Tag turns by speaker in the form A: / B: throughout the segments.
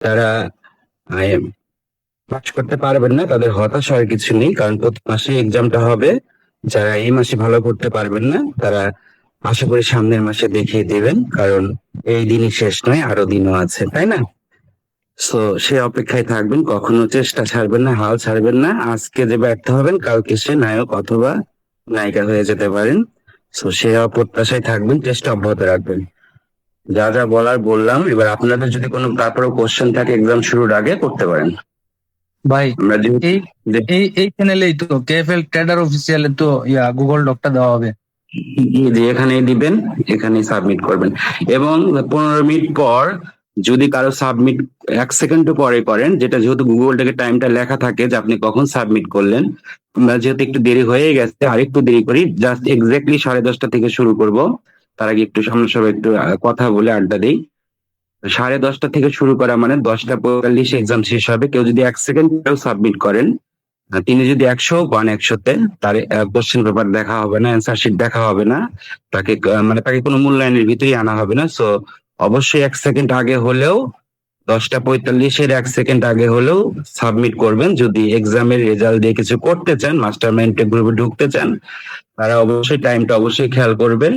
A: তারা পাস করতে পারবেন না, তাদের হতাশ হওয়ার কিছু নেই, কারণ প্রতি মাসে এক্সামটা হবে। যারা এই মাসে ভালো করতে পারবেন না তারা আশা করি সামনের মাসে দেখিয়ে দেবেন, কারণ এই দিনই শেষ নয়, আরো দিনও আছে, তাই না? সো সে অপেক্ষায় থাকবেন, কখনো চেষ্টা ছাড়বেন না, হাল ছাড়বেন না। আজকে যে ব্যর্থ হবেন, কালকে সে নায়ক অথবা নায়িকা হয়ে যেতে পারেন। সো সে অপ্রত্যাশায় থাকবেন, চেষ্টা অব্যাহত রাখবেন। যা যা বলার বললাম, এবার আপনাদের যদি কোনো তারপরেও কোশ্চেন থাকে এক্সাম শুরুর আগে করতে পারেন।
B: ভাই,
A: আমরা যেহেতু
B: এই
A: যে-
B: এই চ্যানেলেই তো কেএফএল ট্রেডার অফিসিয়ালে তো গুগল ডকটা দেওয়া হবে।
A: যে এখানেই দিবেন, এখানেই সাবমিট করবেন, এবং 15 মিনিট পর যদি কারো সাবমিট 1 সেকেন্ডও পরে করেন, যেটা যেহেতু গুগল থেকে টাইমটা লেখা থাকে যে আপনি কখন সাবমিট করলেন, আমরা যেহেতু একটু দেরি হয়ে গেছে আর একটু দেরি করি, জাস্ট এক্স্যাক্টলি 10:30 থেকে শুরু করব। তার আগে একটু সামনাসামনি একটু কথা বলে আড্ডা দিই। 10:30 থেকে শুরু করা মানে 10টা 45 এক্সাম শেষ হবে। কেউ যদি 1 সেকেন্ড সাবমিট করেন, তিনি যদি 100 পান 100-তে, তার কোশ্চেন পেপার দেখা হবে না, অ্যান্সার শিট দেখা হবে না, তাকে মানে তাকে কোনো মূল্যায়নের ভিতরেই আনা হবে না। সো অবশ্যই 1 সেকেন্ড আগে হলেও, 10টা 45-এর 1 সেকেন্ড আগে হলেও সাবমিট করবেন। যদি এক্সামের রেজাল্ট দিয়ে কিছু করতে চান, মাস্টার মাইন্ড গ্রুপে ঢুকতে চান, তারা অবশ্যই টাইমটা অবশ্যই খেয়াল করবেন।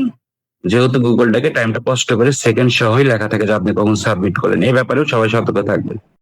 A: যেহেতু গুগলটাকে টাইমটা স্পষ্ট করে সেকেন্ড সহই লেখা থাকে যে আপনি কখন সাবমিট করেন, এই ব্যাপারেও সবাই সতর্ক থাকবেন।